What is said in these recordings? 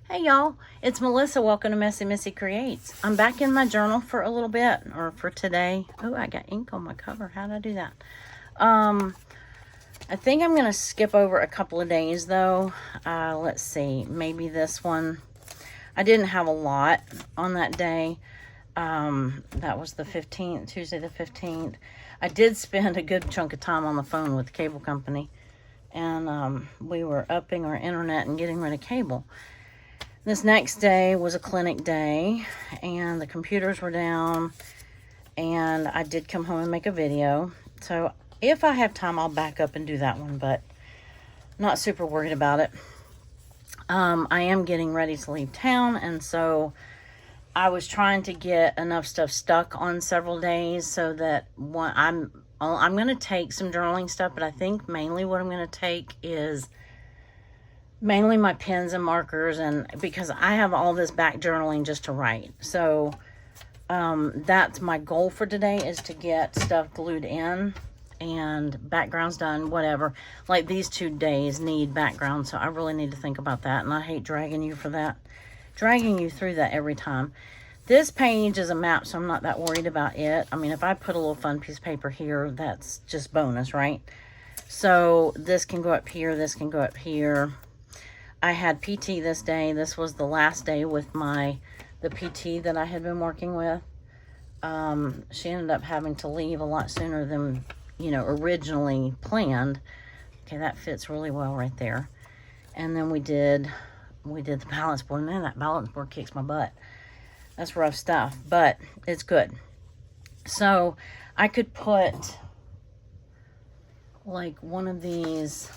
Hey y'all, it's Melissa. Welcome to Messy Missy Creates. I'm back in my journal for a little bit, or for today. Oh, I got ink on my cover. How did I do that? I think I'm going to skip over a couple of days though. Let's see, maybe this one. I didn't have a lot on that day. That was the 15th, Tuesday the 15th. I did spend a good chunk of time on the phone with the cable company. And we were upping our internet and getting rid of cable. This next day was a clinic day, and the computers were down, and I did come home and make a video. So if I have time, I'll back up and do that one, but not super worried about it. I am getting ready to leave town, and so I was trying to get enough stuff stuck on several days so that I'm going to take some journaling stuff, but I think mainly what I'm going to take is mainly my pens and markers, and because I have all this back journaling just to write. So that's my goal for today, is to get stuff glued in and backgrounds done, whatever. Like these 2 days need background, so I really need to think about that, and I hate dragging you through that every time. This page is a map, so I'm not that worried about it. I mean, if I put a little fun piece of paper here, that's just bonus, right? So this can go up here, this can go up here. I had PT this day. This was the last day with the PT that I had been working with. She ended up having to leave a lot sooner than, originally planned. Okay, that fits really well right there. And then we did the balance board. Man, that balance board kicks my butt. That's rough stuff, but it's good. So I could put like one of these,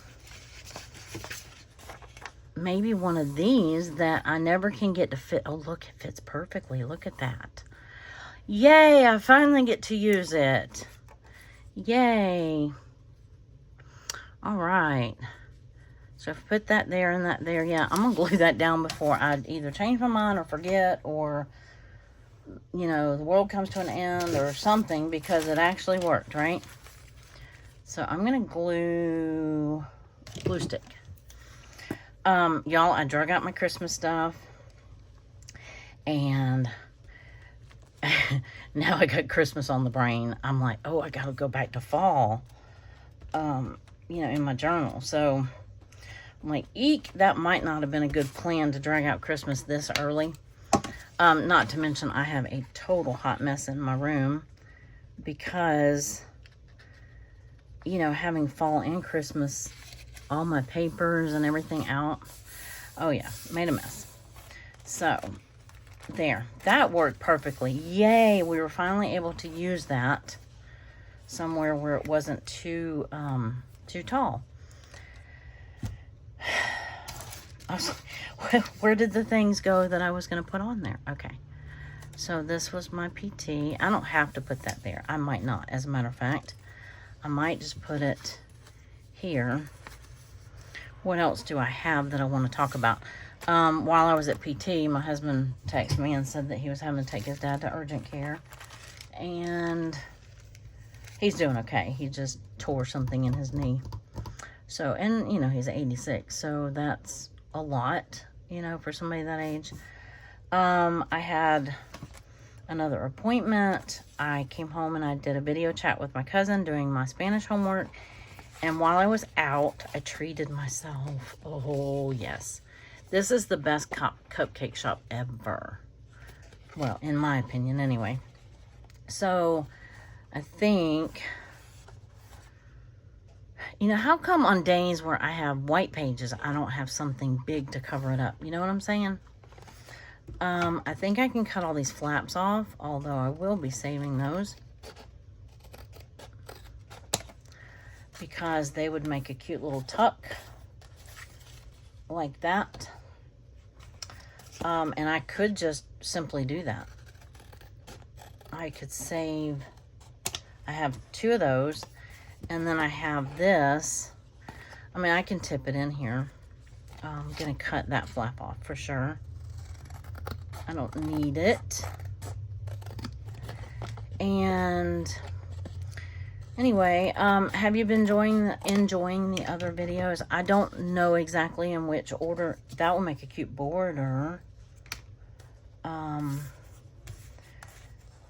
maybe one of these that I never can get to fit. Oh, look, it fits perfectly. Look at that. Yay, I finally get to use it. Yay. All right. So if I put that there and that there, yeah, I'm going to glue that down before I either change my mind or forget, or, the world comes to an end or something, because it actually worked, right? So I'm going to glue stick. Y'all, I drug out my Christmas stuff, and now I got Christmas on the brain. I'm like, oh, I gotta go back to fall, in my journal. So I'm like, eek, that might not have been a good plan to drag out Christmas this early. Not to mention I have a total hot mess in my room because, having fall and Christmas, all my papers and everything out. Oh yeah, made a mess. So there, that worked perfectly. Yay, we were finally able to use that somewhere where it wasn't too tall. I was like, where did the things go that I was going to put on there? Okay, so this was my PT. I don't have to put that there. I might not, as a matter of fact. I might just put it here. What else do I have that I want to talk about? While I was at PT, my husband texted me and said that he was having to take his dad to urgent care. And he's doing okay. He just tore something in his knee. So, and, he's 86. So that's a lot, for somebody that age. I had another appointment. I came home and I did a video chat with my cousin doing my Spanish homework. And while I was out, I treated myself. Oh, yes. This is the best cupcake shop ever. Well, in my opinion, anyway. So, I think, how come on days where I have white pages, I don't have something big to cover it up? You know what I'm saying? I think I can cut all these flaps off, although I will be saving those, because they would make a cute little tuck like that. And I could just simply do that. I could save, I have 2 of those, and then I have this. I mean, I can tip it in here. I'm gonna cut that flap off for sure. I don't need it. And Anyway, have you been enjoying the other videos? I don't know exactly in which order. That will make a cute border. I'm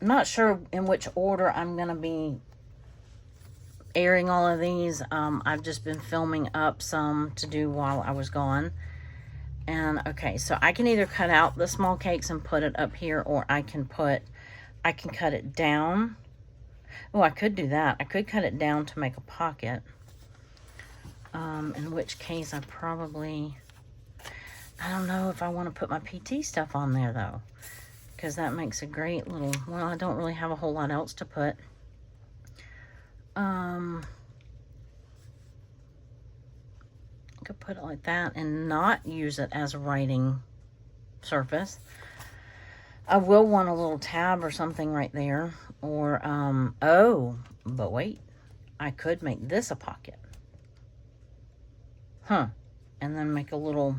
not sure in which order I'm going to be airing all of these. I've just been filming up some to do while I was gone. And okay, so I can either cut out the small cakes and put it up here, or I can cut it down. Oh, I could do that. I could cut it down to make a pocket. In which case I don't know if I want to put my PT stuff on there though, because that makes a great little, well, I don't really have a whole lot else to put. I could put it like that and not use it as a writing surface. I will want a little tab or something right there. Or, oh, but wait. I could make this a pocket. Huh. And then make a little,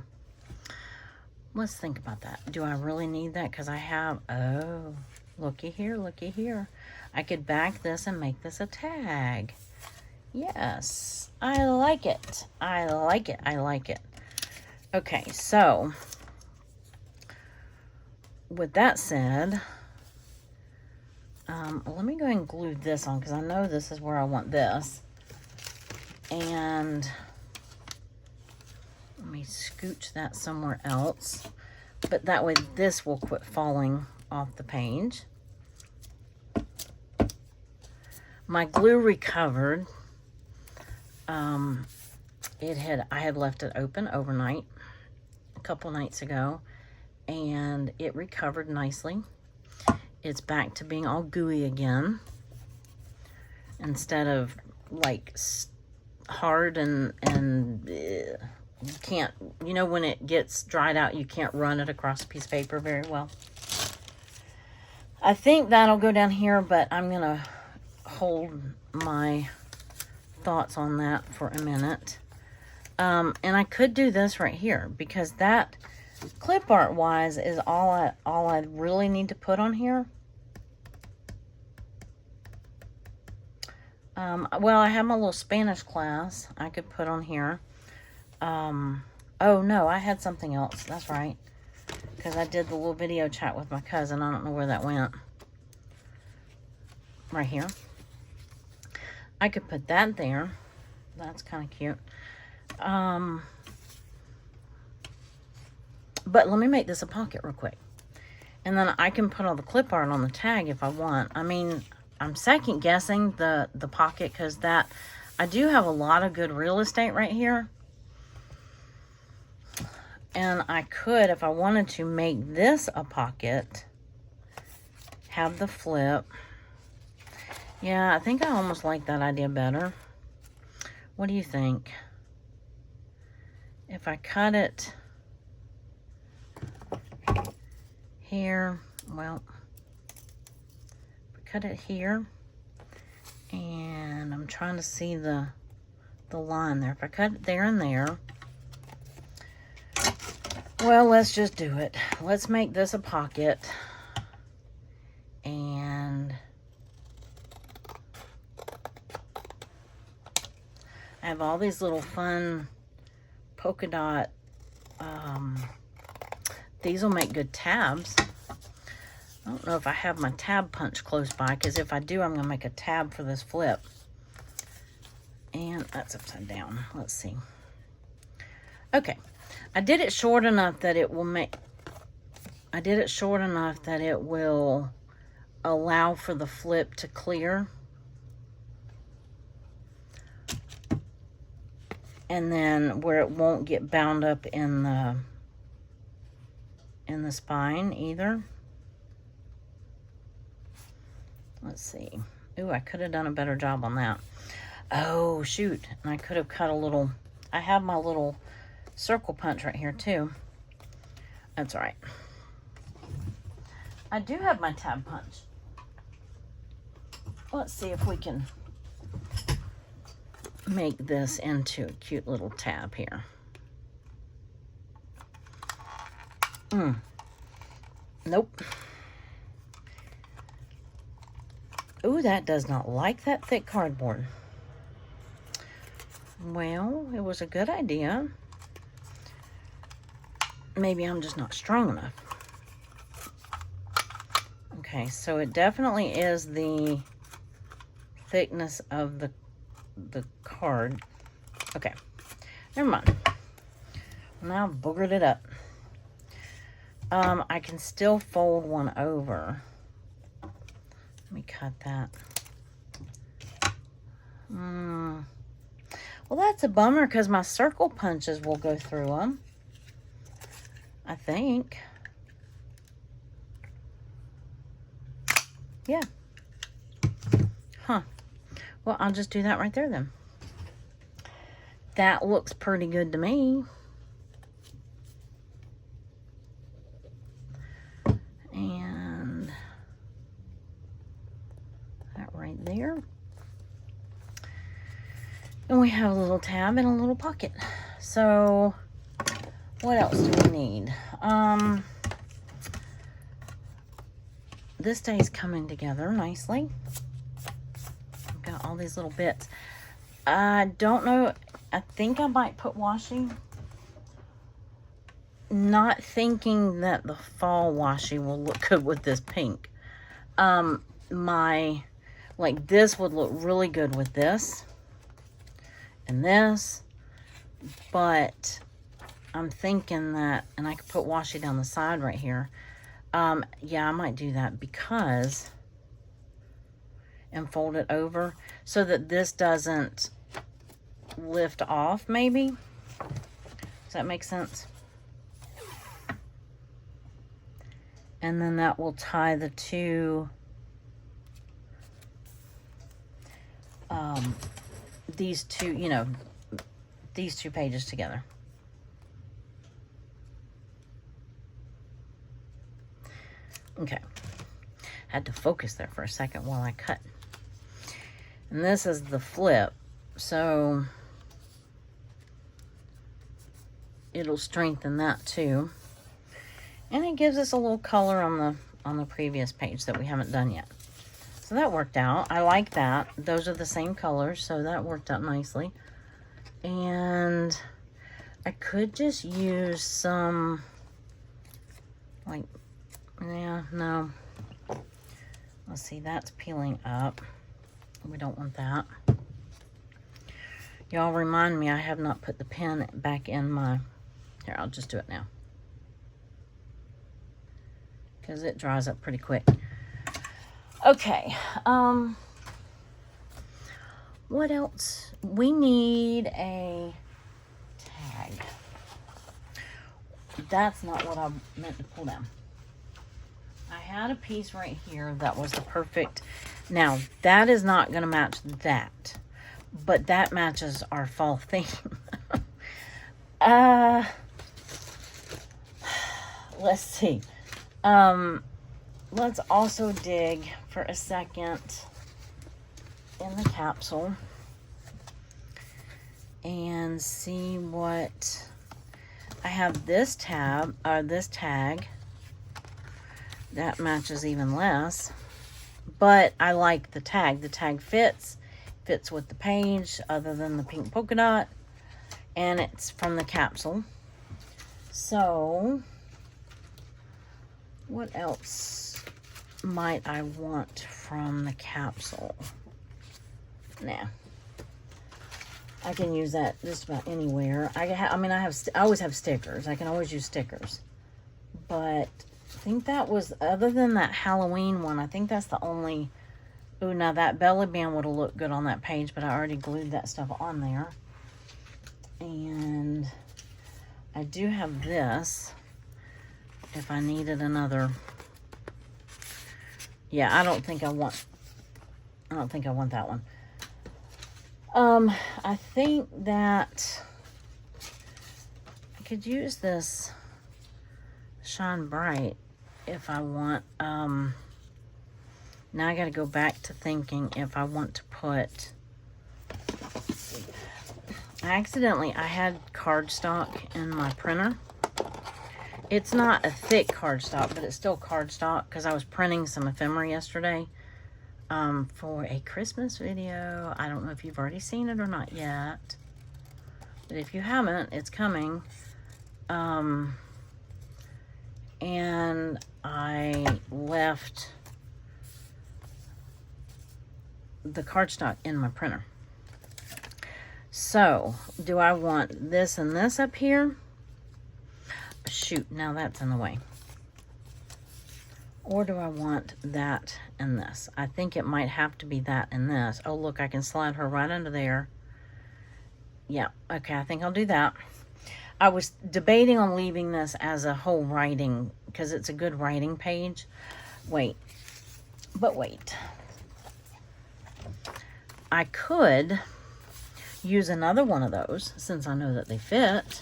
let's think about that. Do I really need that? Because I have, oh, looky here, looky here. I could back this and make this a tag. Yes, I like it. I like it. I like it. Okay, so with that said, let me go ahead and glue this on because I know this is where I want this. And let me scooch that somewhere else. But that way this will quit falling off the page. My glue recovered. I had left it open overnight a couple nights ago, and it recovered nicely. It's back to being all gooey again, instead of like hard and you can't, you know, when it gets dried out, you can't run it across a piece of paper very well. I think that'll go down here, but I'm gonna hold my thoughts on that for a minute. And I could do this right here, because that clip art wise is all I really need to put on here. Well, I have my little Spanish class I could put on here. Oh no, I had something else. That's right, because I did the little video chat with my cousin. I don't know where that went. Right here. I could put that there. That's kind of cute. But let me make this a pocket real quick. And then I can put all the clip art on the tag if I want. I mean, I'm second guessing the pocket, because that, I do have a lot of good real estate right here. And I could, if I wanted to, make this a pocket. Have the flip. Yeah, I think I almost like that idea better. What do you think? If I cut it here, well, cut it here, and I'm trying to see the line there. If I cut it there and there, well, let's just do it. Let's make this a pocket, and I have all these little fun polka dot, these will make good tabs. I don't know if I have my tab punch close by, because if I do, I'm going to make a tab for this flip. And that's upside down. Let's see. Okay. I did it short enough that it will allow for the flip to clear. And then where it won't get bound up in the spine either. Let's see. Ooh, I could have done a better job on that. Oh, shoot. And I could have cut a little, I have my little circle punch right here too. That's all right. I do have my tab punch. Let's see if we can make this into a cute little tab here. Nope. Ooh, that does not like that thick cardboard. Well, it was a good idea. Maybe I'm just not strong enough. Okay, so it definitely is the thickness of the card. Okay, never mind. Now I've boogered it up. I can still fold one over. Let me cut that. Well, that's a bummer because my circle punches will go through them, I think. Yeah. Huh. Well, I'll just do that right there then. That looks pretty good to me. And that right there. And we have a little tab and a little pocket. So, what else do we need? This day is coming together nicely. I've got all these little bits. I don't know. I think I might put washi. Not thinking that the fall washi will look good with this pink. Like this would look really good with this and this, but I'm thinking that, and I could put washi down the side right here. Yeah, I might do that because, and fold it over so that this doesn't lift off, maybe. Does that make sense? And then that will tie the two, these two, you know, these two pages together. Okay. Had to focus there for a second while I cut. And this is the flip, so it'll strengthen that too. And it gives us a little color on the previous page that we haven't done yet. So that worked out. I like that. Those are the same colors, so that worked out nicely. And I could just use some, like, yeah, no. Let's see, that's peeling up. We don't want that. Y'all remind me, I have not put the pen back in my, here, I'll just do it now, because it dries up pretty quick. Okay, what else? We need a tag. That's not what I meant to pull down. I had a piece right here that was the perfect. Now, that is not going to match that, but that matches our fall theme. Let's see. Let's also dig for a second in the capsule and see what I have. This tab, this tag that matches even less, but I like the tag. The tag fits with the page other than the pink polka dot, and it's from the capsule. So what else might I want from the capsule? Nah, I can use that just about anywhere. I always have stickers. I can always use stickers, but I think that was, other than that Halloween one, I think that's the only. Ooh, now that belly band would have looked good on that page, but I already glued that stuff on there. And I do have this if I needed another. Yeah, I don't think I want that one. I think that I could use this Shine Bright if I want. Now I got to go back to thinking if I want to put. I had cardstock in my printer. It's not a thick cardstock, but it's still cardstock because I was printing some ephemera yesterday. for a Christmas video. I don't know if you've already seen it or not yet, but if you haven't, it's coming. And I left the cardstock in my printer. So, do I want this and this up here? Shoot, now that's in the way. Or do I want that and this? I think it might have to be that and this. Oh, look, I can slide her right under there. Yeah, okay, I think I'll do that. I was debating on leaving this as a whole writing, because it's a good writing page. Wait. I could use another one of those, since I know that they fit.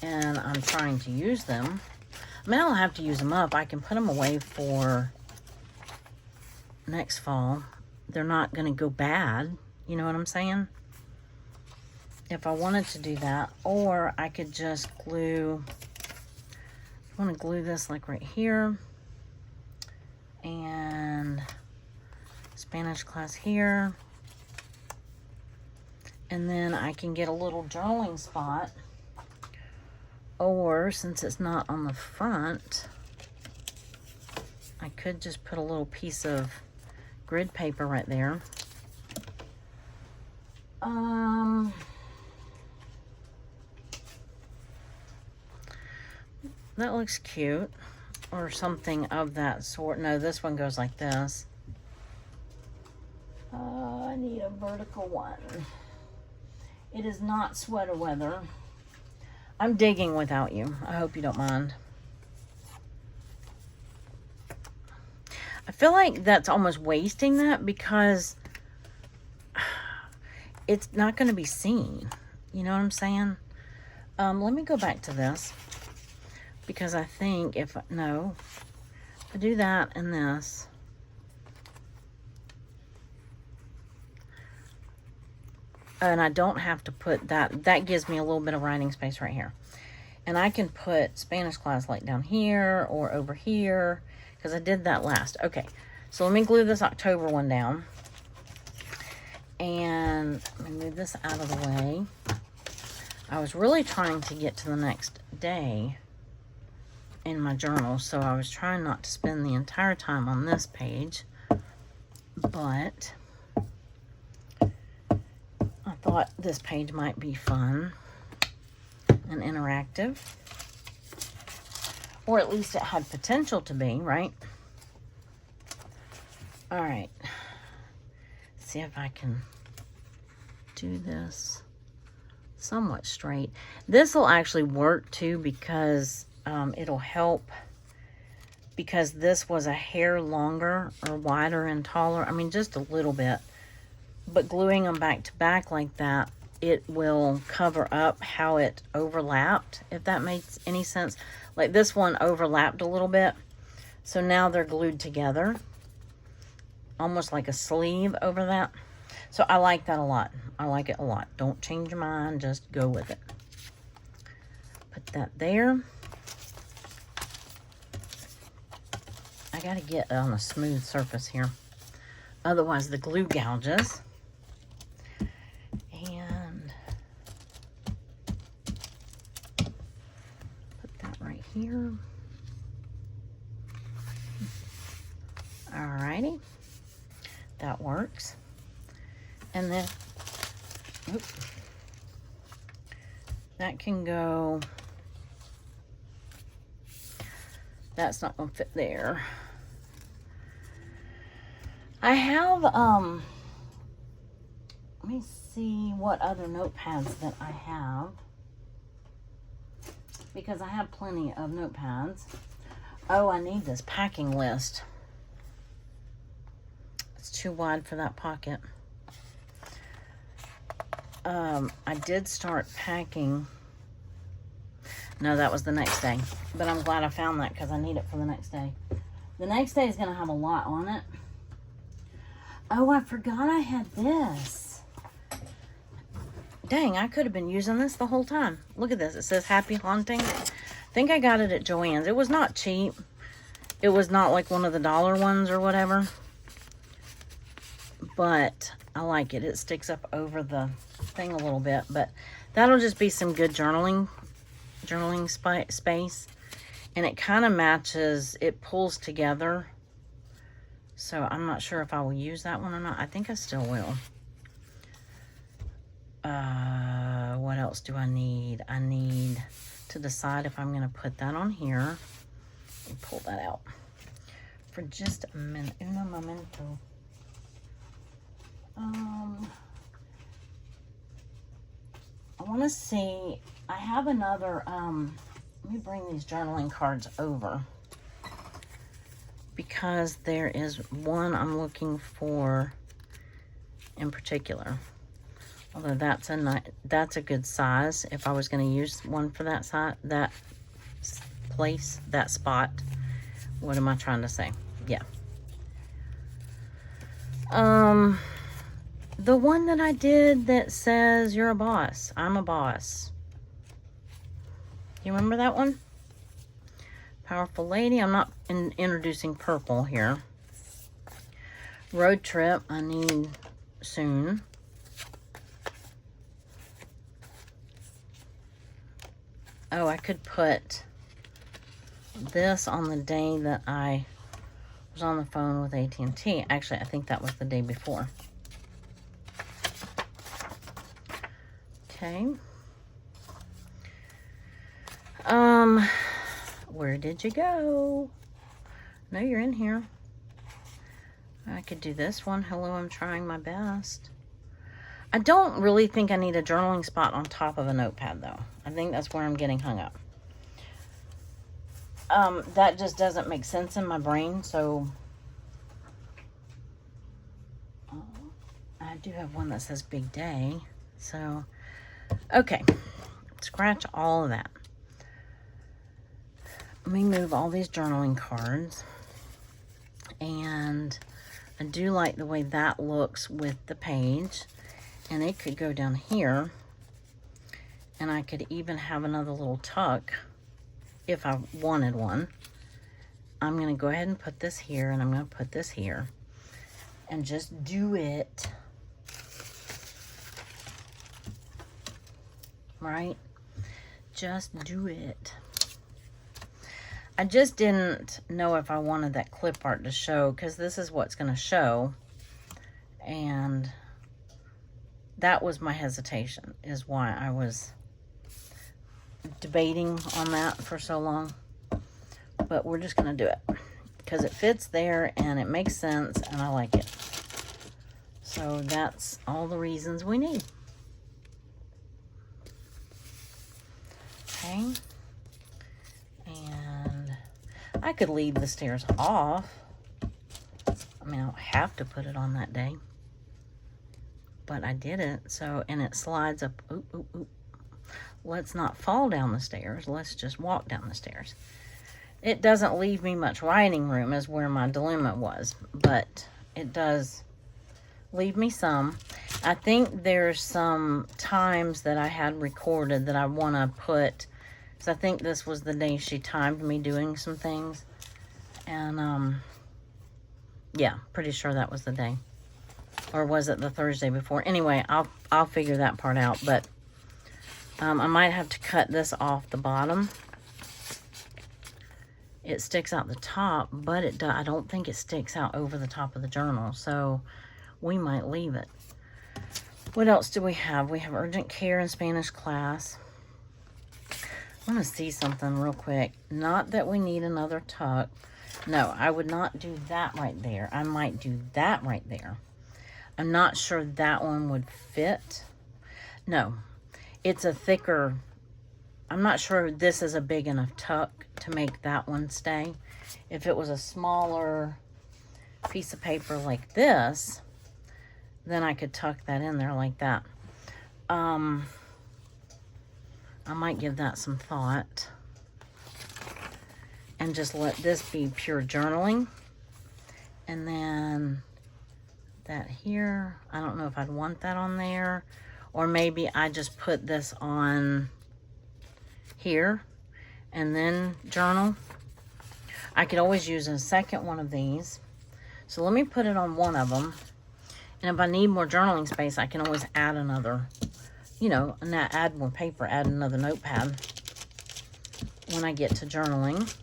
And I'm trying to use them. I mean, I don't have to use them up. I can put them away for next fall. They're not going to go bad. You know what I'm saying? If I wanted to do that. Or I could just glue. I want to glue this like right here. And Spanish class here. And then I can get a little journaling spot. Or, since it's not on the front, I could just put a little piece of grid paper right there. That looks cute. Or something of that sort. No, this one goes like this. I need a vertical one. It is not sweater weather. I'm digging without you. I hope you don't mind. I feel like that's almost wasting that because it's not going to be seen. You know what I'm saying? Let me go back to this. Because I think if I do that and this. And I don't have to put that. That gives me a little bit of writing space right here. And I can put Spanish class like down here or over here. Because I did that last. Okay. So let me glue this October one down. And let me move this out of the way. I was really trying to get to the next day in my journal. So I was trying not to spend the entire time on this page. But I thought this page might be fun and interactive. Or at least it had potential to be, right? Alright. See if I can do this somewhat straight. This will actually work too because it'll help. Because this was a hair longer or wider and taller. I mean, just a little bit. But gluing them back to back like that, it will cover up how it overlapped, if that makes any sense. Like this one overlapped a little bit. So now they're glued together. Almost like a sleeve over that. So I like that a lot. I like it a lot. Don't change your mind. Just go with it. Put that there. I got to get on a smooth surface here. Otherwise the glue gouges. And put that right here. Alrighty. That works. And then, that can go, that's not going to fit there. I have, let me see what other notepads that I have. Because I have plenty of notepads. Oh, I need this packing list. It's too wide for that pocket. I did start packing. No, that was the next day. But I'm glad I found that because I need it for the next day. The next day is going to have a lot on it. Oh, I forgot I had this. Dang, I could have been using this the whole time. Look at this. It says Happy Haunting. I think I got it at Joann's. It was not cheap. It was not like one of the dollar ones or whatever. but I like it. It sticks up over the thing a little bit, but that'll just be some good journaling space. And it kind of matches, it pulls together. So I'm not sure if I will use that one or not. I think I still will. What else do I need? I need to decide if I'm going to put that on here. Let me pull that out for just a minute. Uno momento. I want to see, I have another, let me bring these journaling cards over, because there is one I'm looking for in particular. Although that's a good size. If I was going to use one for that side, that place, that spot. What am I trying to say? Yeah. The one that I did that says you're a boss. I'm a boss. You remember that one? Powerful Lady. I'm not introducing purple here. Road Trip. I need soon. Oh, I could put this on the day that I was on the phone with AT&T. Actually, I think that was the day before. Okay. Where did you go? No, you're in here. I could do this one. Hello, I'm trying my best. I don't really think I need a journaling spot on top of a notepad, though. I think that's where I'm getting hung up. That just doesn't make sense in my brain, so I do have one that says big day. So, okay. Scratch all of that. Let me move all these journaling cards. And I do like the way that looks with the page. And it could go down here. And I could even have another little tuck if I wanted one. I'm going to go ahead and put this here, and I'm going to put this here. And just do it. Right? Just do it. I just didn't know if I wanted that clip art to show, because this is what's going to show. And that was my hesitation, is why I was debating on that for so long. But we're just going to do it, because it fits there and it makes sense and I like it. So that's all the reasons we need. Okay. And I could leave the stairs off. I mean, I don't have to put it on that day. But I did it. So, and it slides up. Oop, oop, oop. Let's not fall down the stairs. Let's just walk down the stairs. It doesn't leave me much writing room, is where my dilemma was. But it does leave me some. I think there's some times that I had recorded that I want to put, because I think this was the day she timed me doing some things. And, yeah, pretty sure that was the day. Or was it the Thursday before? Anyway, I'll figure that part out. But I might have to cut this off the bottom. It sticks out the top, but I don't think it sticks out over the top of the journal. So we might leave it. What else do we have? We have urgent care in Spanish class. I want to see something real quick. Not that we need another tuck. No, I would not do that right there. I might do that right there. I'm not sure that one would fit. No, it's a thicker. I'm not sure this is a big enough tuck to make that one stay. If it was a smaller piece of paper like this, then I could tuck that in there like that. I might give that some thought. And just let this be pure journaling. And then that here, I don't know if I'd want that on there. Or maybe I just put this on here and then journal. I could always use a second one of these. So let me put it on one of them. And if I need more journaling space, I can always add another, you know, add more paper, add another notepad when I get to journaling.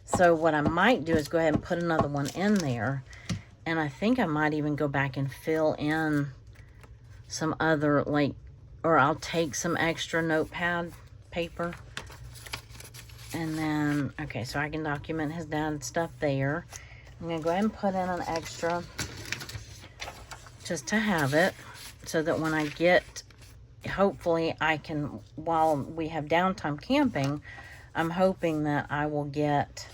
So what I might do is go ahead and put another one in there. And I think I might even go back and fill in some other, like, or I'll take some extra notepad paper. And then, okay, so I can document his dad's stuff there. I'm going to go ahead and put in an extra just to have it, so that when I get, hopefully I can, while we have downtime camping, I'm hoping that I will get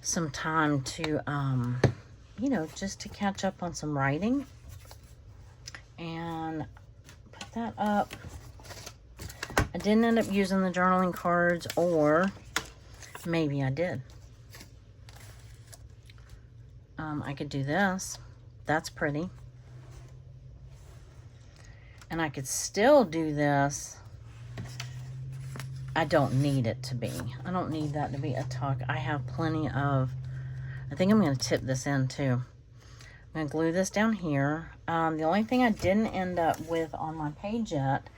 some time to, you know, just to catch up on some writing. And put that up. I didn't end up using the journaling cards, or maybe I did. I could do this. That's pretty. And I could still do this. I don't need it to be. I don't need that to be a tuck. I have plenty of, I think I'm going to tip this in too. I'm going to glue this down here. The only thing I didn't end up with on my page yet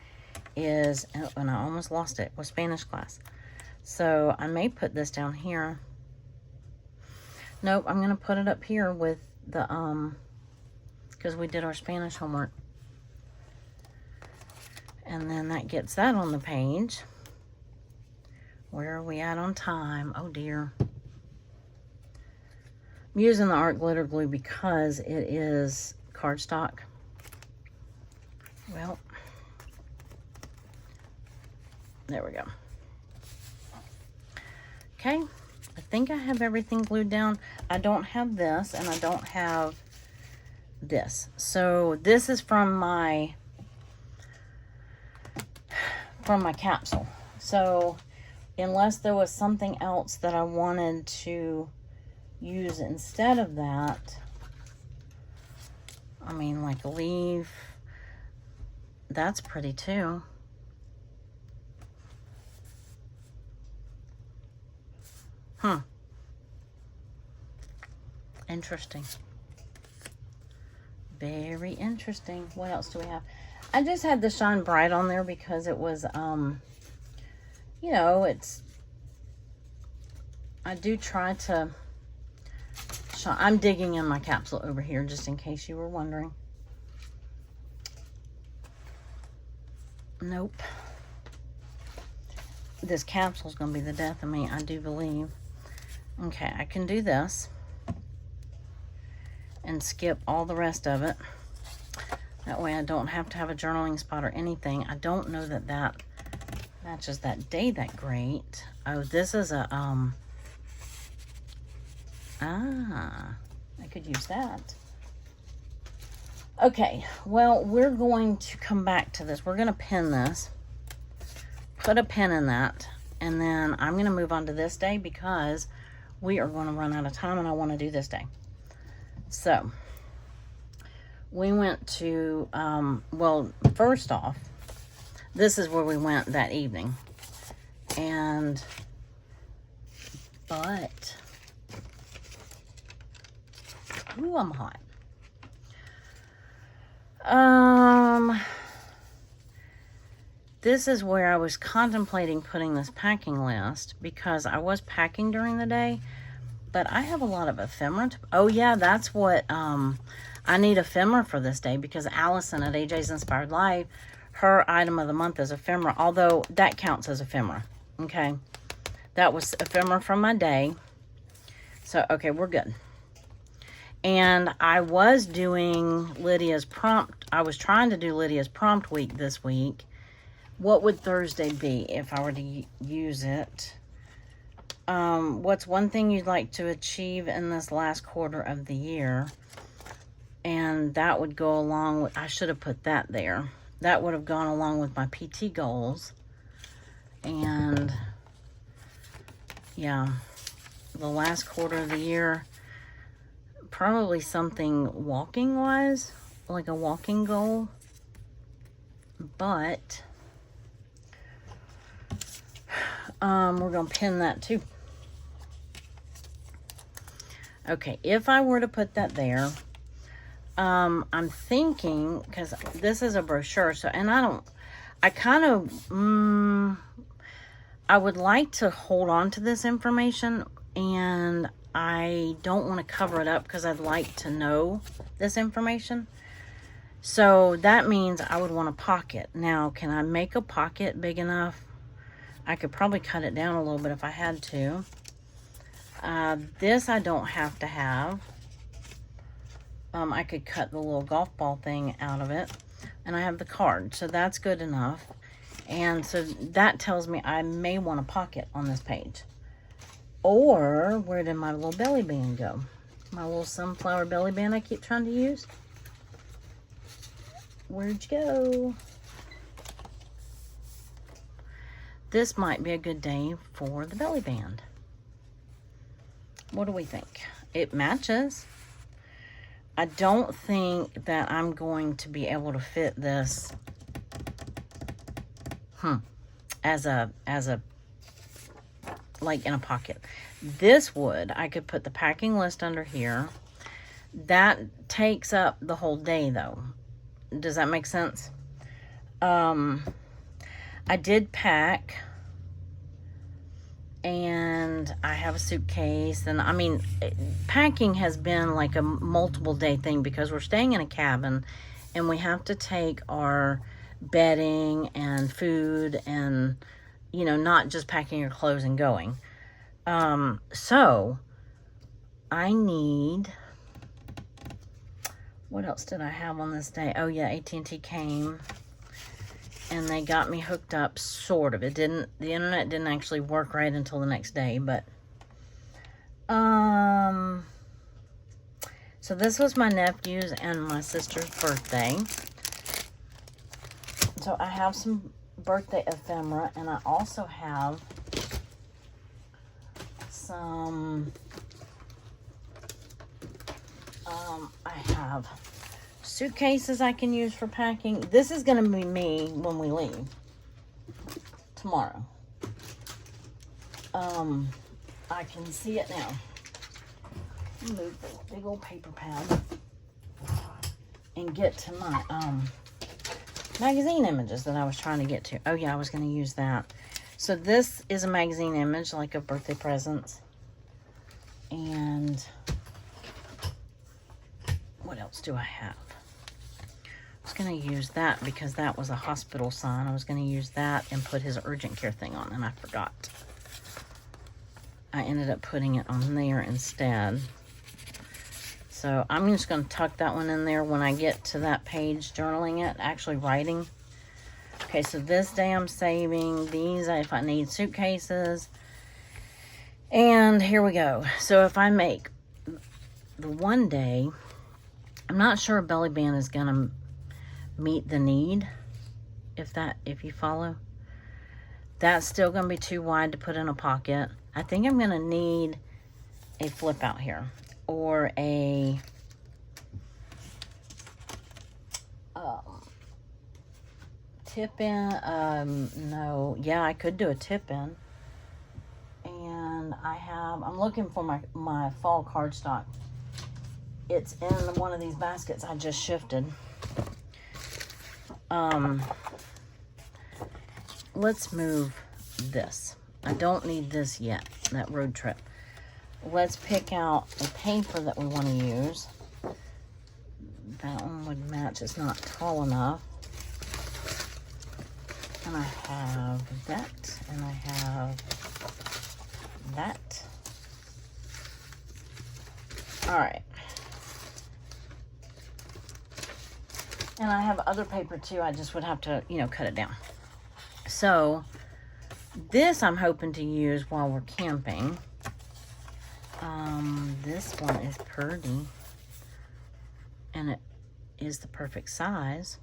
is, and I almost lost it, was Spanish class. So I may put this down here. Nope, I'm going to put it up here with the, because we did our Spanish homework. And then that gets that on the page. Where are we at on time? Oh dear. I'm using the art glitter glue because it is cardstock. Well, there we go. Okay, I think I have everything glued down. I don't have this, and I don't have this. So this is from my capsule. So unless there was something else that I wanted to use instead of that, I mean, like a leaf, that's pretty too. Interesting. Very interesting. What else do we have? I just had the Shine Bright on there because it was, you know, it's, I do try to shine. I'm digging in my capsule over here just in case you were wondering. Nope. This capsule's going to be the death of me, I do believe. Okay, I can do this and skip all the rest of it. That way I don't have to have a journaling spot or anything. I don't know that that matches that day that great. Oh, this is a, I could use that. Okay, well, we're going to come back to this. We're going to pin this. Put a pin in that. And then I'm going to move on to this day because we are going to run out of time and I want to do this day. So, we went to, well, first off, this is where we went that evening. But, ooh, I'm hot. This is where I was contemplating putting this packing list because I was packing during the day, but I have a lot of ephemera. Oh yeah, that's what, I need ephemera for this day because Allison at AJ's Inspired Life, her item of the month is ephemera, although that counts as ephemera, okay? That was ephemera from my day. So, okay, we're good. And I was doing Lydia's prompt. I was trying to do Lydia's prompt week this week. What would Thursday be if I were to use it? What's one thing you'd like to achieve in this last quarter of the year? And that would go along with, I should have put that there. That would have gone along with my PT goals. And yeah, the last quarter of the year, probably something walking wise, like a walking goal. But we're going to pin that too. Okay, if I were to put that there, I'm thinking, because this is a brochure, so, and I kind of, I would like to hold on to this information, and I don't want to cover it up because I'd like to know this information. So that means I would want a pocket. Now, can I make a pocket big enough? I could probably cut it down a little bit if I had to. This I don't have to have. I could cut the little golf ball thing out of it. And I have the card, so that's good enough. And so that tells me I may want a pocket on this page. Or, where did my little belly band go? My little sunflower belly band I keep trying to use. Where'd you go? This might be a good day for the belly band. What do we think? It matches. I don't think that I'm going to be able to fit this as a like in a pocket. This would, I could put the packing list under here. That takes up the whole day though. Does that make sense? I did pack, and I have a suitcase, and I mean, packing has been like a multiple day thing because we're staying in a cabin and we have to take our bedding and food and, you know, not just packing your clothes and going. So I need, what else did I have on this day? Oh yeah, AT&T came and they got me hooked up, sort of. The internet didn't actually work right until the next day, but so this was my nephew's and my sister's birthday. So I have some birthday ephemera, and I also have some I have suitcases I can use for packing. This is going to be me when we leave tomorrow. I can see it now. Move this big old paper pad and get to my magazine images that I was trying to get to. Oh yeah, I was going to use that. So this is a magazine image, like a birthday present. And what else do I have? I was going to use that because that was a hospital sign. I was going to use that and put his urgent care thing on, and I forgot. I ended up putting it on there instead. So I'm just going to tuck that one in there when I get to that page, journaling it, actually writing. Okay, so this day I'm saving these if I need suitcases. And here we go. So if I make the one day, I'm not sure a belly band is going to meet the need, if you follow. That's still going to be too wide to put in a pocket. I think I'm going to need a flip out here, or a tip in. No, yeah, I could do a tip in. And I'm looking for my fall cardstock. It's in one of these baskets I just shifted. Let's move this. I don't need this yet, that road trip. Let's pick out a paper that we want to use. That one would match. It's not tall enough. And I have that, and I have that. All right. And I have other paper too. I just would have to, cut it down. So this I'm hoping to use while we're camping. This one is pretty, and it is the perfect size.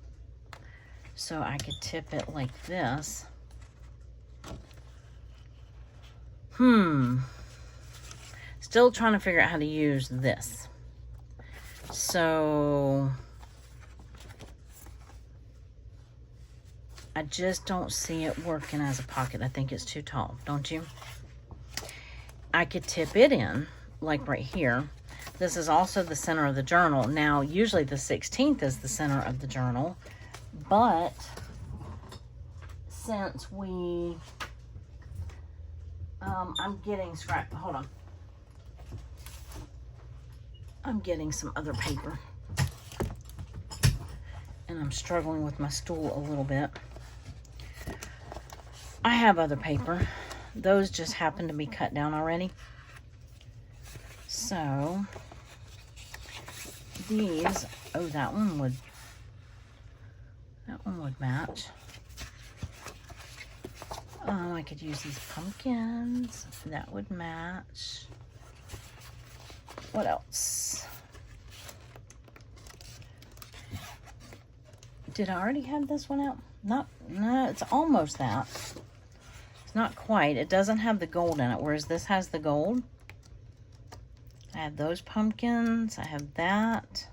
So I could tip it like this. Still trying to figure out how to use this. So I just don't see it working as a pocket. I think it's too tall, don't you? I could tip it in, like right here, This is also the center of the journal. Now, usually the 16th is the center of the journal, but since we, I'm getting hold on. I'm getting some other paper, and I'm struggling with my stool a little bit. I have other paper. Those just happen to be cut down already. So these, oh, that one would match. I could use these pumpkins. That would match. What else? Did I already have this one out? No, it's almost that. It's not quite. It doesn't have the gold in it, whereas this has the gold. I have those pumpkins. I have that.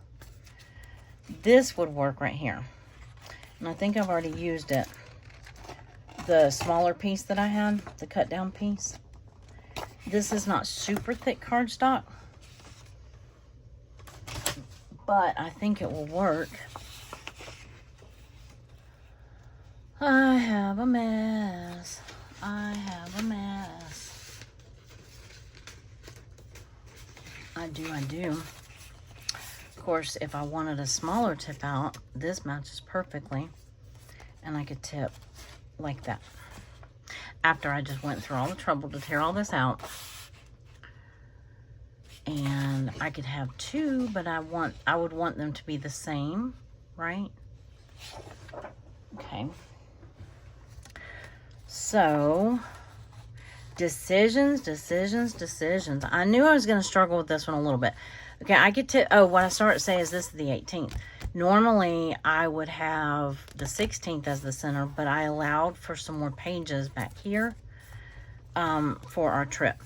This would work right here. And I think I've already used it. The smaller piece that I had, the cut down piece. This is not super thick cardstock, but I think it will work. I have a mess. I have a mess. I do. Of course, if I wanted a smaller tip out, this matches perfectly. And I could tip like that. After I just went through all the trouble to tear all this out. And I could have two, but I would want them to be the same, right? Okay. So, decisions. I knew I was going to struggle with this one a little bit. Okay, I get to, oh, what I started to say is this is the 18th. Normally, I would have the 16th as the center, but I allowed for some more pages back here for our trip.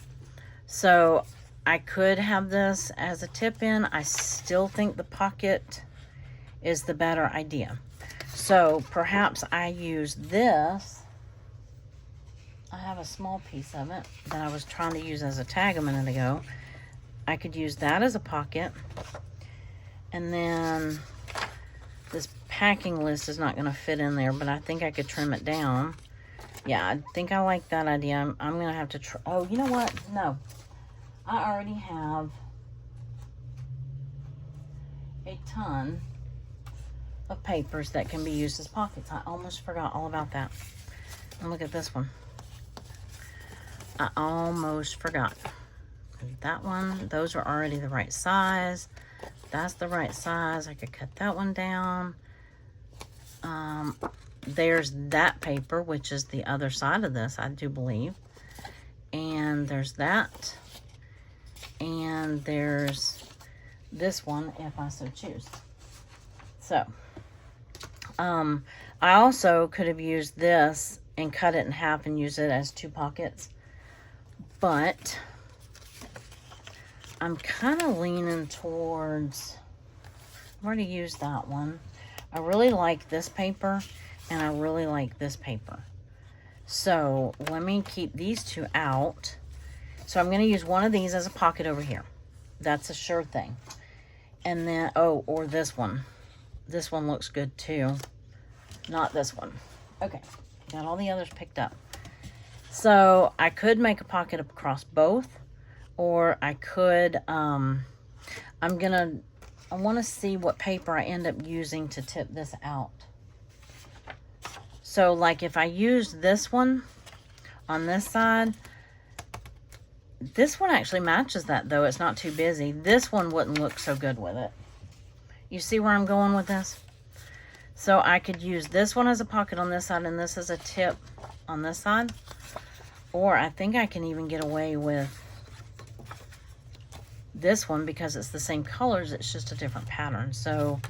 So, I could have this as a tip in. I still think the pocket is the better idea. So, perhaps I use this. I have a small piece of it that I was trying to use as a tag a minute ago. I could use that as a pocket. And then this packing list is not going to fit in there, but I think I could trim it down. Yeah, I think I like that idea. I'm going to have to oh, you know what? No. I already have a ton of papers that can be used as pockets. I almost forgot all about that. And look at this one. I almost forgot. That one, those are already the right size. That's the right size. I could cut that one down. There's that paper, which is the other side of this, I do believe. And there's that. And there's this one, if I so choose. So, I also could have used this and cut it in half and use it as two pockets. But I'm kind of leaning towards, I've already used that one. I really like this paper, and I really like this paper. So let me keep these two out. So I'm going to use one of these as a pocket over here. That's a sure thing. And then, oh, or this one. This one looks good too. Not this one. Okay, got all the others picked up. So I could make a pocket across both, or I could, I want to see what paper I end up using to tip this out. So like if I use this one on this side, this one actually matches that though. It's not too busy. This one wouldn't look so good with it. You see where I'm going with this? So I could use this one as a pocket on this side and this as a tip on this side. Or I think I can even get away with this one because it's the same colors. It's just a different pattern. So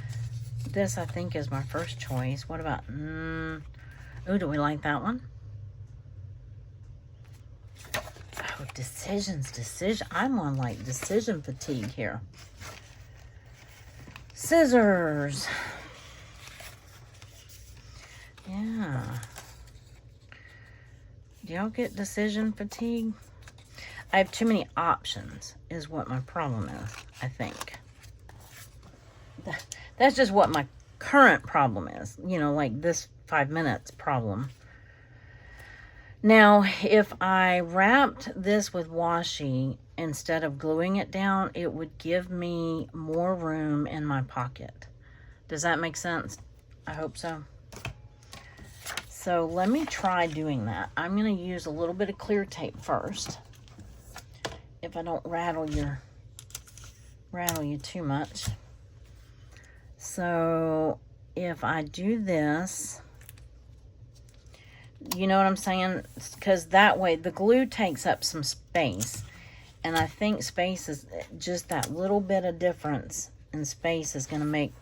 this I think is my first choice. What about, oh, do we like that one? Oh, decision. I'm on like decision fatigue here. Scissors. Yeah. Do y'all get decision fatigue? I have too many options is what my problem is, I think. That's just what my current problem is. You know, like this 5 minutes problem. Now, if I wrapped this with washi instead of gluing it down, it would give me more room in my pocket. Does that make sense? I hope so. So let me try doing that. I'm going to use a little bit of clear tape first. If I don't rattle you too much. So if I do this, you know what I'm saying? Because that way the glue takes up some space. And I think space is just that little bit of difference in space is going to make...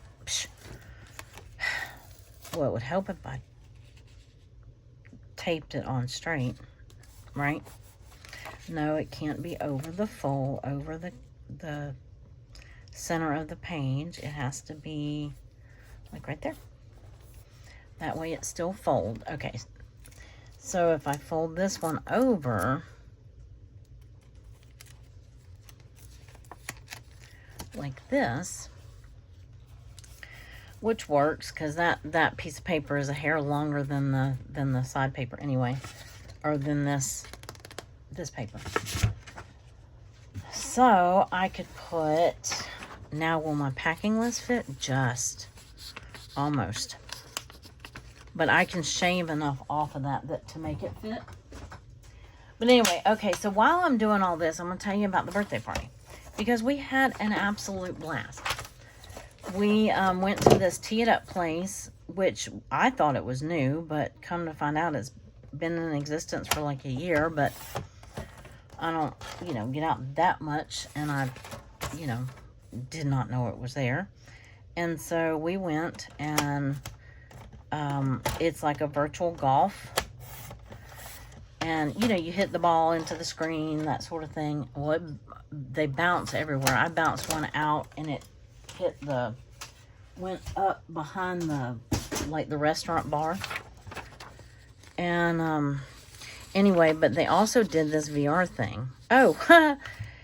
Well, it would help if I taped it on straight, right? No, it can't be over the fold, over the center of the page. It has to be like right there. That way it still folds. Okay, so if I fold this one over like this, which works because that piece of paper is a hair longer than the side paper anyway, or than this paper. So I could put, now will my packing list fit? Just almost, but I can shave enough off of that to make it fit. But anyway, okay, so while I'm doing all this, I'm gonna tell you about the birthday party, because we had an absolute blast. We went to this Tee It Up place, which I thought it was new, but come to find out it's been in existence for like a year, but I don't, you know, get out that much, and I, you know, did not know it was there. And so we went, and it's like a virtual golf. And, you know, you hit the ball into the screen, that sort of thing. Well, they bounce everywhere. I bounced one out, and it hit went up behind the restaurant bar. And, anyway, but they also did this VR thing. Oh,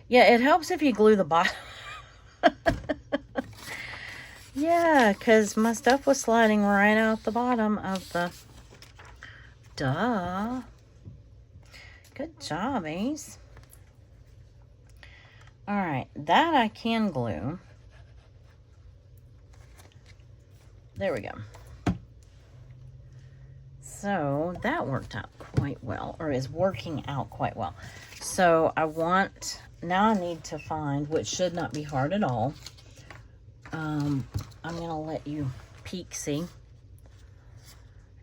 yeah, it helps if you glue the bottom. Yeah, because my stuff was sliding right out the bottom of the... Duh. Good job, Ace. Alright, that I can glue. There we go. So, that worked out quite well, or is working out quite well. So, now I need to find, which should not be hard at all. I'm going to let you peek, see.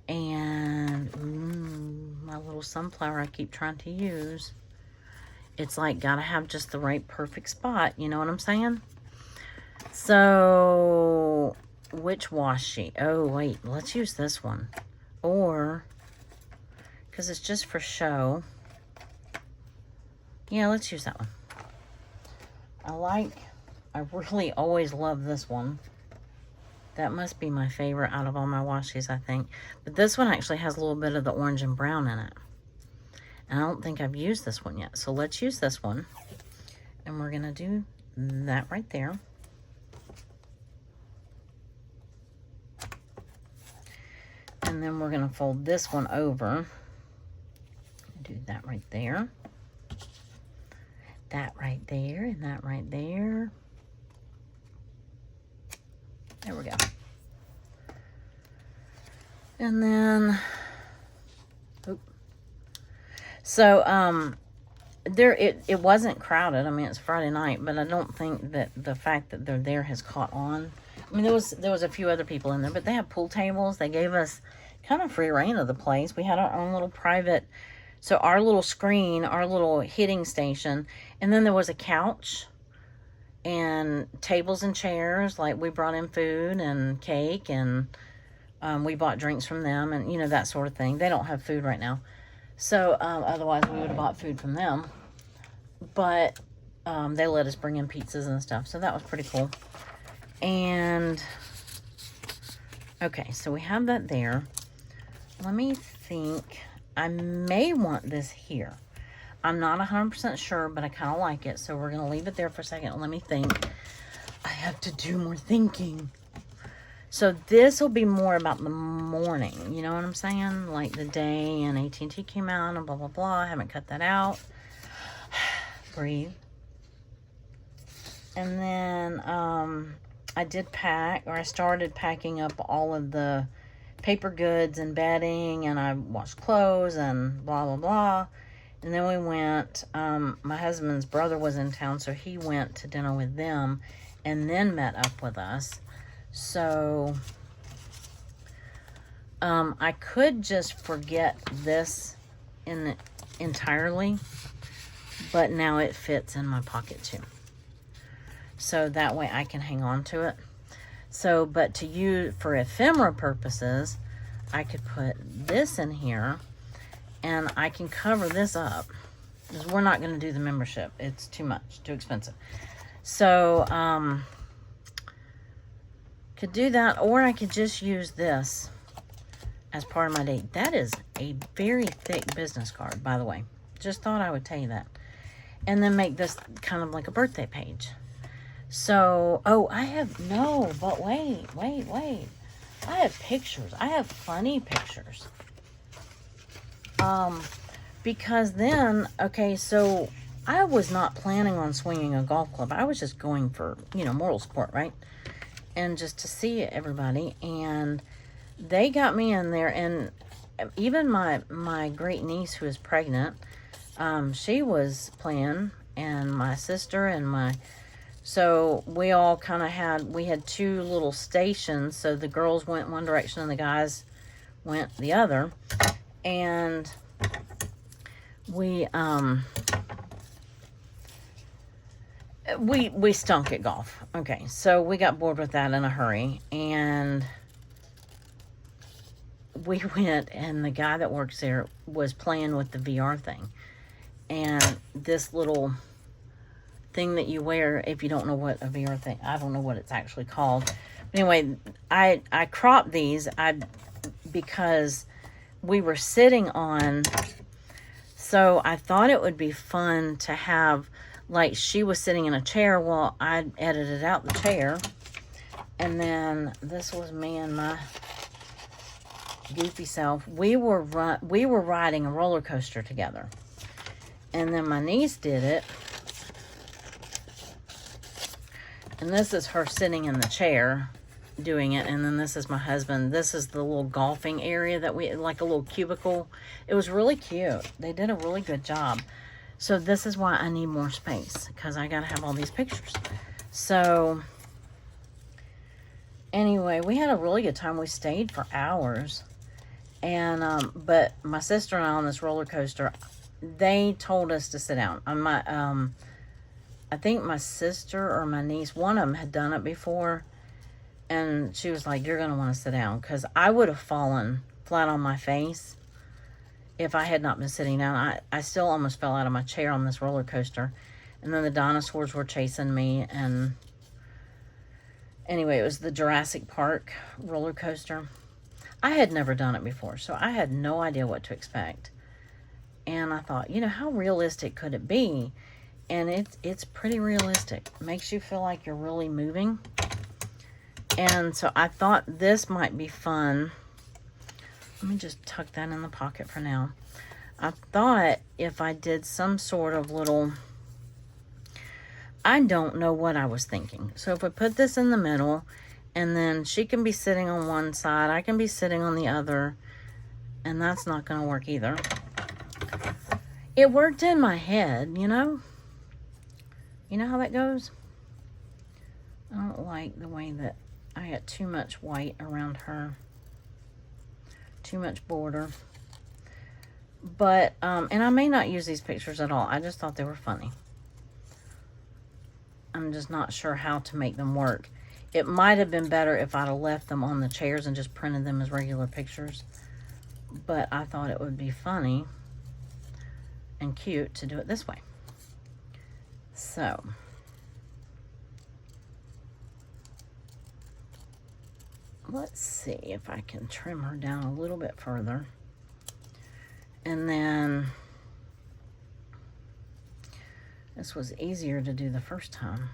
And my little sunflower I keep trying to use. It's like, gotta have just the right perfect spot. You know what I'm saying? So, which washi? Oh, wait. Let's use this one. Or, because it's just for show. Yeah, let's use that one. I really always love this one. That must be my favorite out of all my washies, I think. But this one actually has a little bit of the orange and brown in it. And I don't think I've used this one yet. So let's use this one. And we're going to do that right there. And then we're going to fold this one over. Do that right there. That right there, and that right there. There we go. And then, so, it wasn't crowded. I mean, it's Friday night, but I don't think that the fact that they're there has caught on. I mean, there was a few other people in there, but they have pool tables. They gave us kind of free reign of the place. We had our own little private, so our little screen, our little hitting station, and then there was a couch and tables and chairs. Like, we brought in food and cake, and we bought drinks from them, and, you know, that sort of thing. They don't have food right now. So, otherwise we would have bought food from them. But they let us bring in pizzas and stuff. So that was pretty cool. And, okay, so we have that there. Let me think. I may want this here. I'm not 100% sure, but I kind of like it. So we're going to leave it there for a second. Let me think. I have to do more thinking. So this will be more about the morning. You know what I'm saying? Like the day and AT&T came out and blah, blah, blah. I haven't cut that out. Breathe. And then I did pack, or I started packing up all of the paper goods and bedding, and I washed clothes and blah, blah, blah. And then we went, my husband's brother was in town, so he went to dinner with them and then met up with us. So I could just forget this entirely, but now it fits in my pocket too. So that way I can hang on to it. So, but to use for ephemera purposes, I could put this in here and I can cover this up because we're not going to do the membership. It's too much, too expensive. So, could do that, or I could just use this as part of my date. That is a very thick business card, by the way. Just thought I would tell you that. And then make this kind of like a birthday page. So, oh, I have, no, but wait. I have pictures. I have funny pictures. Because then, okay, so I was not planning on swinging a golf club. I was just going for, you know, moral support, right? And just to see everybody. And they got me in there. And even my great niece who is pregnant, she was playing. And my sister and so we all kind of we had two little stations. So the girls went one direction and the guys went the other. And we stunk at golf. Okay, so we got bored with that in a hurry. And we went, and the guy that works there was playing with the VR thing. And this little thing that you wear, if you don't know what a VR thing, I don't know what it's actually called. But anyway, I cropped these because we were sitting on, so I thought it would be fun to have, like, she was sitting in a chair while I edited out the chair. And then this was me and my goofy self. We were riding a roller coaster together. And then my niece did it. And this is her sitting in the chair doing it. And then this is my husband. This is the little golfing area that like a little cubicle. It was really cute. They did a really good job. So this is why I need more space, because I got to have all these pictures. So anyway, we had a really good time. We stayed for hours. And, but my sister and I on this roller coaster, they told us to sit down. I think my sister or my niece, one of them had done it before. And she was like, you're going to want to sit down. Because I would have fallen flat on my face if I had not been sitting down. I still almost fell out of my chair on this roller coaster. And then the dinosaurs were chasing me. And anyway, it was the Jurassic Park roller coaster. I had never done it before, so I had no idea what to expect. And I thought, you know, how realistic could it be? And it's pretty realistic. It makes you feel like you're really moving. And so I thought this might be fun. Let me just tuck that in the pocket for now. I thought if I did some sort of little, I don't know what I was thinking. So if I put this in the middle, and then she can be sitting on one side, I can be sitting on the other, and that's not going to work either. It worked in my head, you know? You know how that goes? I don't like the way that I got too much white around her. Too much border. But, and I may not use these pictures at all. I just thought they were funny. I'm just not sure how to make them work. It might have been better if I'd have left them on the chairs and just printed them as regular pictures. But I thought it would be funny and cute to do it this way. So, let's see if I can trim her down a little bit further. And then This was easier to do the first time.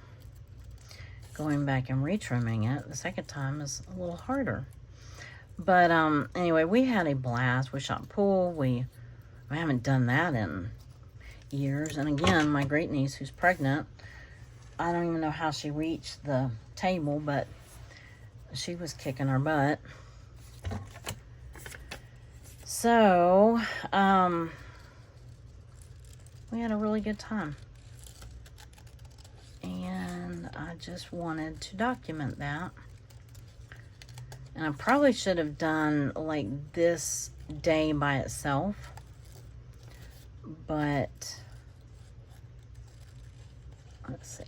Going back and retrimming it the second time is a little harder. But anyway, we had a blast. We shot pool. We haven't done that in years. And again, my great niece who's pregnant, I don't even know how she reached the table, but she was kicking our butt. So we had a really good time. And I just wanted to document that. And I probably should have done like this day by itself. But let's see.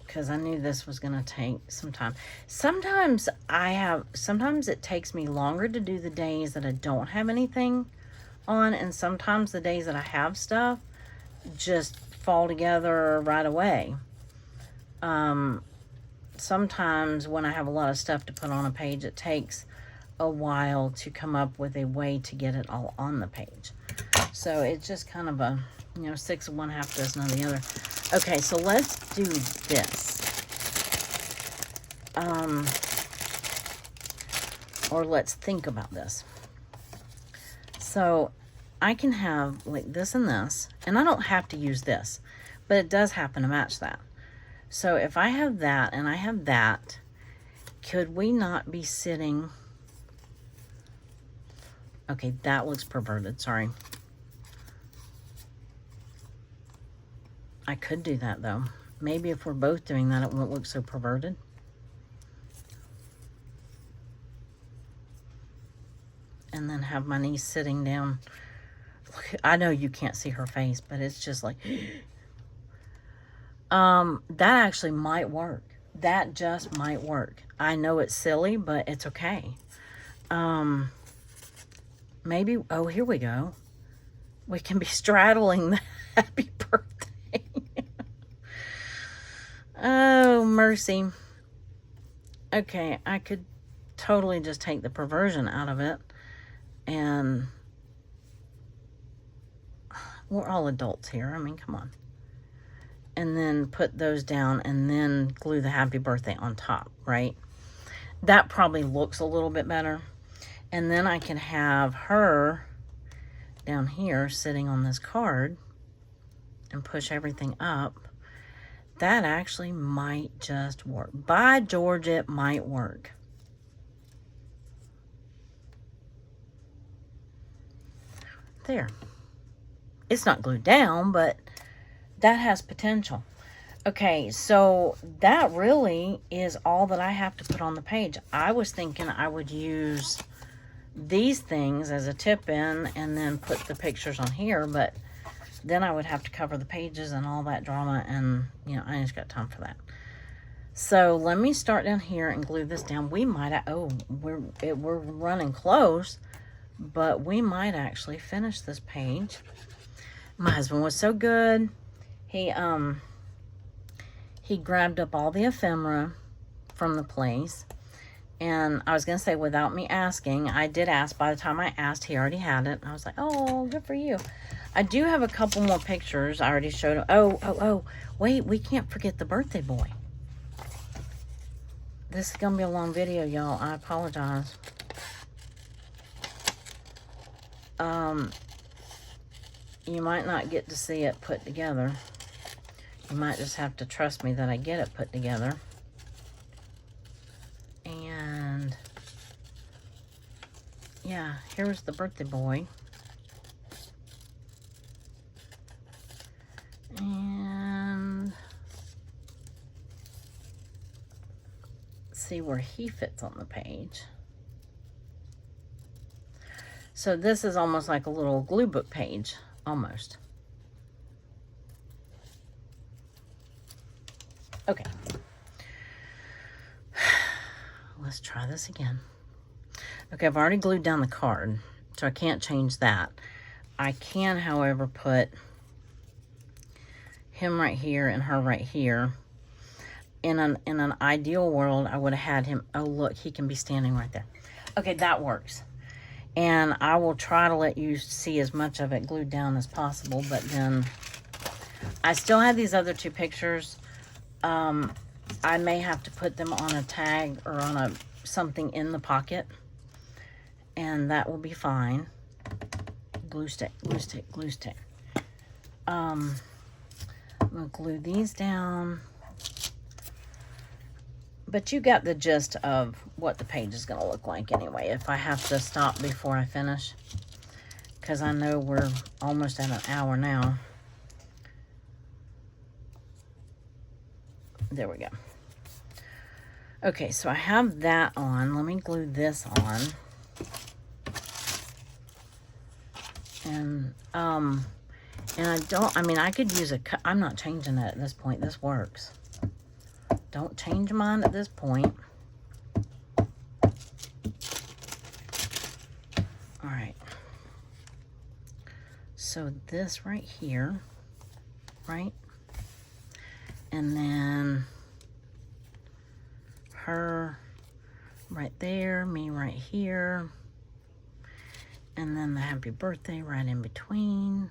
Because I knew this was going to take some time. Sometimes it takes me longer to do the days that I don't have anything on. And sometimes the days that I have stuff just fall together right away. Sometimes when I have a lot of stuff to put on a page, it takes a while to come up with a way to get it all on the page. So it's just kind of a, 6 of one, half dozen of the other. Okay, so let's do this. Or let's think about this. So I can have like this and this, and I don't have to use this, but it does happen to match that. So if I have that and I have that, could we not be sitting... Okay, that looks perverted, sorry. I could do that though. Maybe if we're both doing that, it won't look so perverted. And then have my niece sitting down. I know you can't see her face, but it's just like... that actually might work. That just might work. I know it's silly, but it's okay. Maybe, oh, here we go. We can be straddling the happy birthday. Oh, mercy. Okay, I could totally just take the perversion out of it. And we're all adults here. I mean, come on. And then put those down and then glue the happy birthday on top, right? That probably looks a little bit better. And then I can have her down here sitting on this card and push everything up. That actually might just work. By George, it might work. There. It's not glued down, but that has potential. Okay, so that really is all that I have to put on the page. I was thinking I would use these things as a tip in and then put the pictures on here, but then I would have to cover the pages and all that drama, and I ain't got time for that. So let me start down here and glue this down. We might, we're running close, but we might actually finish this page. My husband was so good. He grabbed up all the ephemera from the place. And I was going to say, without me asking, I did ask. By the time I asked, he already had it. And I was like, oh, good for you. I do have a couple more pictures. I already showed him. Oh, wait, we can't forget the birthday boy. This is going to be a long video, y'all. I apologize. You might not get to see it put together. You might just have to trust me that I get it put together. And yeah, here's the birthday boy. And see where he fits on the page. So this is almost like a little glue book page, almost. Okay. Let's try this again. Okay, I've already glued down the card, so I can't change that. I can, however, put him right here and her right here. In an ideal world, I would have had him, oh look, he can be standing right there. Okay, that works. And I will try to let you see as much of it glued down as possible. But then I still have these other two pictures. I may have to put them on a tag or on something in the pocket. And that will be fine. Glue stick, glue stick, glue stick. I'm going to glue these down. But you got the gist of what the page is going to look like anyway. If I have to stop before I finish. Because I know we're almost at an hour now. There we go. Okay, so I have that on. Let me glue this on. And I could use I'm not changing it at this point. This works. Don't change mine at this point. All right. So this right here, right? And then her right there, me right here. And then the happy birthday right in between.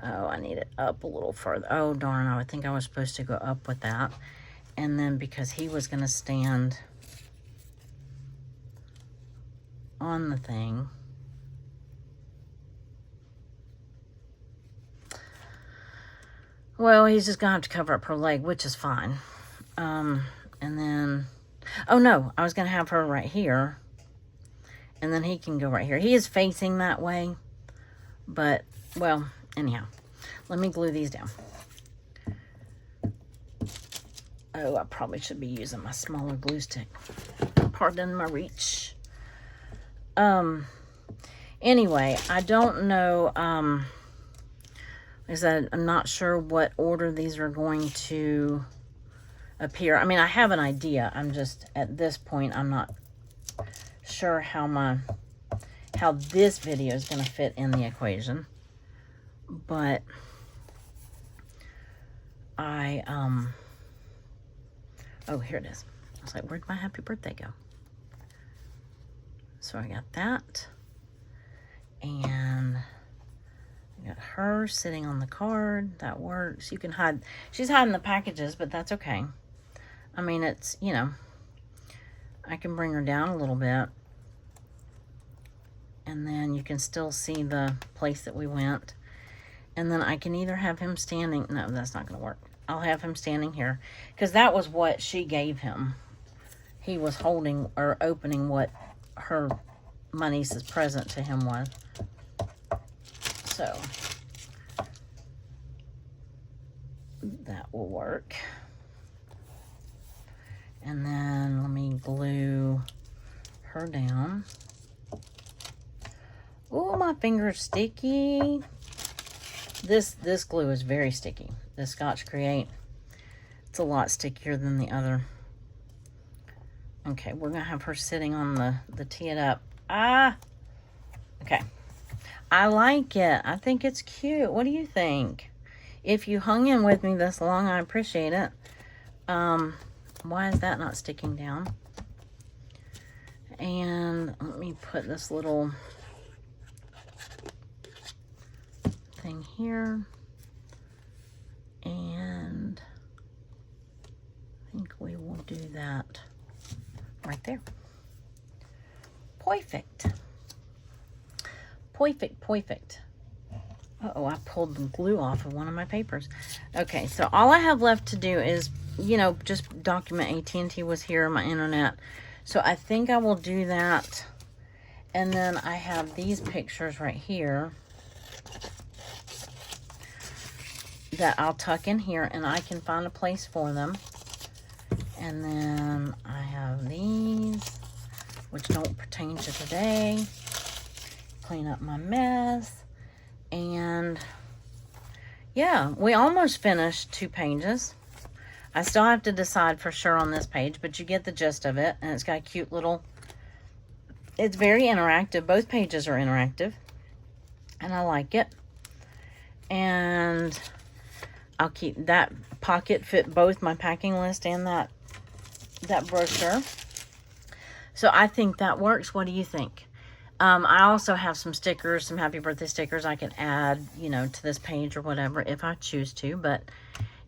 Oh, I need it up a little further. Oh, darn, I think I was supposed to go up with that. And then because he was going to stand on the thing. Well, he's just going to have to cover up her leg, which is fine. And then, oh no, I was going to have her right here. And then he can go right here. He is facing that way. But, well, anyhow. Let me glue these down. Oh, I probably should be using my smaller glue stick. Pardon my reach. Anyway, I don't know, like I said, I'm not sure what order these are going to appear. I mean, I have an idea. I'm just, at this point, I'm not sure how this video is going to fit in the equation. But oh, here it is. I was like, where'd my happy birthday go? So I got that. And I got her sitting on the card. That works. You can hide. She's hiding the packages, but that's okay. I mean, it's, you know, I can bring her down a little bit. And then you can still see the place that we went. And then I can either have him standing. No, that's not going to work. I'll have him standing here. Because that was what she gave him. He was holding or opening what her, my niece's present to him was. So, that will work. And then let me glue her down. Oh, my finger's sticky. This glue is very sticky. The Scotch Create. It's a lot stickier than the other. Okay, we're going to have her sitting on the tee it up. Ah! Okay. I like it. I think it's cute. What do you think? If you hung in with me this long, I appreciate it. Why is that not sticking down? And let me put this little thing here. And I think we will do that right there. Perfect. Perfect, perfect. Uh-oh, I pulled the glue off of one of my papers. Okay, so all I have left to do is, you know, just document AT&T was here, my internet. So I think I will do that. And then I have these pictures right here that I'll tuck in here, and I can find a place for them. And then I have these, which don't pertain to today. Clean up my mess. And yeah, we almost finished 2 pages. I still have to decide for sure on this page, but you get the gist of it. And it's got a cute little, it's very interactive. Both pages are interactive. And I like it. And I'll keep that pocket, fit both my packing list and that brochure. So I think that works. What do you think? I also have some stickers, some happy birthday stickers I can add, you know, to this page or whatever if I choose to. But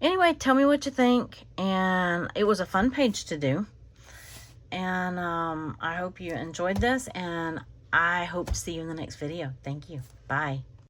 anyway, tell me what you think. And it was a fun page to do. And I hope you enjoyed this. And I hope to see you in the next video. Thank you. Bye.